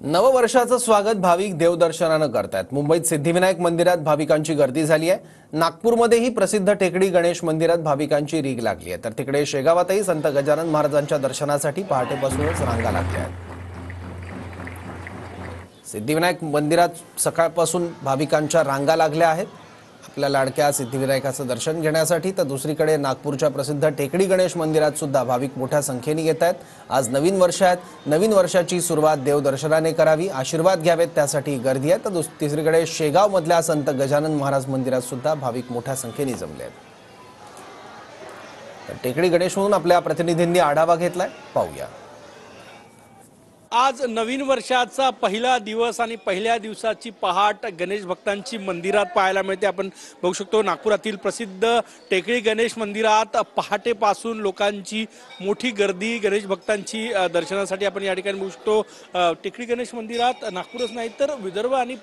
नववर्षाचं स्वागत भाविक देवदर्शनानं करतात। मुंबईत सिद्धिविनायक मंदिरात भाविकांची गर्दी झाली आहे। नागपूरमध्येही प्रसिद्ध टेकडी गणेश मंदिरात भाविकांची रीघ लागली आहे। तर तिकडे शेगावातही संत गजानन महाराजांच्या दर्शनासाठी पहाटेपासूनच रांगा लागल्या आहेत। सिद्धिविनायक मंदिरात सकाळपासून भाविकांच्या रांगा लागल्या आहेत आपल्या लाडक्या सिद्धिविनायकाचं दर्शन घेण्यासाठी। तर दुसरीकडे नागपूरच्या प्रसिद्ध टेकडी गणेश मंदिरात सुद्धा भाविक मोठ्या संख्येने येत आहेत। आज नवीन वर्ष आहे, नवीन वर्षाची सुरुवात देवदर्शनाने करावी, आशीर्वाद घ्यावेत, त्यासाठी गर्दी आहे। तर तिसरीकडे शेगाव मधल्या संत गजानन महाराज मंदिरात सुद्धा भाविक मोठ्या संख्येने जमले आहेत। तर टेकडी गणेश म्हणून आपल्या प्रतिनिधींनी आढावा घेतलाय, पाहूया। आज नवीन वर्षाचा पहिला दिवस आणि पहिल्या दिवसाची पहाट गणेश भक्तांची मंदिरात पाहायला मिळते। आपण बघू शकतो नागपुरातील प्रसिद्ध टेकडी गणेश मंदिरात पहाटेपासून लोकांची मोठी गर्दी गणेश भक्तांची दर्शनासाठी आपण या ठिकाणी बघू शकतो। टेकडी गणेश मंदिरात नागपूरच नाही तर विदर्भ आणि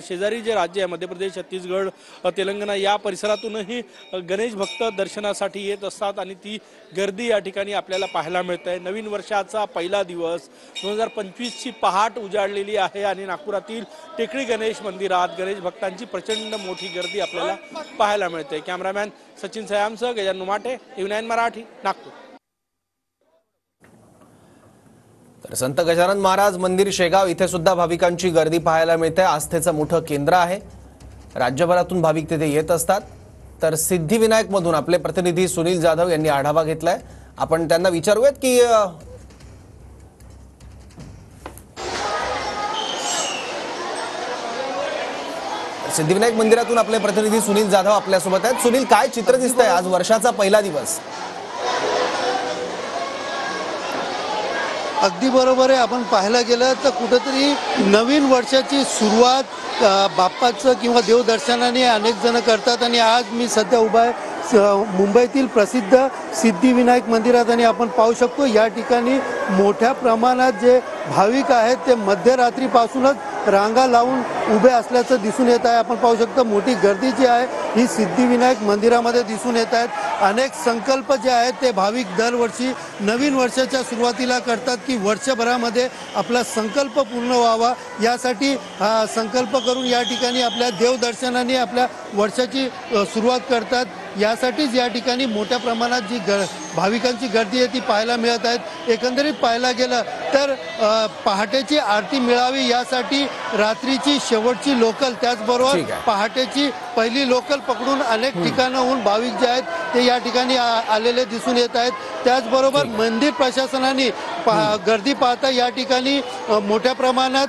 शेजारी जे राज्य आहे मध्य प्रदेश, छत्तीसगड, तेलंगणा या परिसरातूनही गणेश भक्त दर्शनासाठी येत असतात आणि ती गर्दी या ठिकाणी आपल्याला पाहायला मिळते। नवीन वर्षाचा पहिला दिवस 2025 ची पहाट उजाडलेली आहे आणि नागपुरातील टेकडी गणेश मंदिरात गणेश भक्तांची प्रचंड मोठी गर्दी आपल्याला पाहायला मिळते। कॅमेरामॅन सचिन सयामसह गजानन उमाटे, TV9 मराठी, नागपूर। तर संत गजानन महाराज मंदिर शेगाव इथे सुद्धा भाविकांची गर्दी पाहायला मिळते। आस्थेचं मोठं केंद्र आहे, राज्यभरातून भाविक तिथे येत असतात। तर सिद्धिविनायक मधून आपले प्रतिनिधी सुनील जाधव यांनी आढावा घेतलाय। आपण त्यांना विचारूयात की सिद्धिविनायक मंदिरातून आपले प्रतिनिधी सुनील जाधव आपल्यासोबत आहेत। सुनील, काय चित्र दिसतंय आज वर्षाचा पहिला दिवस? अगदी बरोबर आहे। आपण पाहायला गेलं तर कुठेतरी नवीन वर्षाची सुरुवात बाप्पाचं किंवा देवदर्शनाने अनेक जण करतात आणि आज मी सध्या उभा आहे मुंबईतील प्रसिद्ध सिद्धिविनायक मंदिरात आणि आपण पाहू शकतो या ठिकाणी मोठ्या प्रमाणात जे भाविक आहेत ते मध्यरात्रीपासूनच रांगा लावून उभे असल्याचं दिसून येत आहे। आपण पाहू शकतो मोठी गर्दी जी आहे ही सिद्धिविनायक मंदिरामध्ये दिसून येत आहेत। अनेक संकल्प जे आहेत ते भाविक दरवर्षी नवीन वर्षाच्या सुरुवातीला करतात की वर्षभरामध्ये आपला संकल्प पूर्ण व्हावा, यासाठी संकल्प करून या ठिकाणी आपल्या देवदर्शनाने आपल्या वर्षाची सुरुवात करतात। यासाठीच या ठिकाणी मोठ्या प्रमाणात जी भाविकांची गर्दी आहे ती पाहायला मिळत आहेत। एकंदरीत पाहायला गेलं तर पहाटेची आरती मिळावी यासाठी रात्रीची शेवटची लोकल त्याचबरोबर पहाटेची पहिली लोकल पकडून अनेक ठिकाणाहून भाविक जे आहेत ते या ठिकाणी आलेले दिसून येत आहेत। त्याचबरोबर मंदिर प्रशासनाने गर्दी पाहता या ठिकाणी मोठ्या प्रमाणात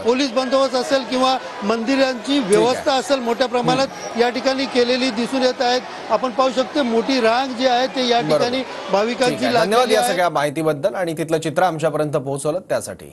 पोलीस बंदोबस्त असेल किंवा मंदिरांची व्यवस्था असेल मोठ्या प्रमाणात या ठिकाणी केलेली दिसून येत आहेत। आपण पाहू शकतो मोठी रांग जी आहे ते या ठिकाणी भाविकांची लागलेली आहे। धन्यवाद या सगळ्या माहितीबद्दल आणि तिथलं चित्र आमच्यापर्यंत पोहोचवलं त्यासाठी।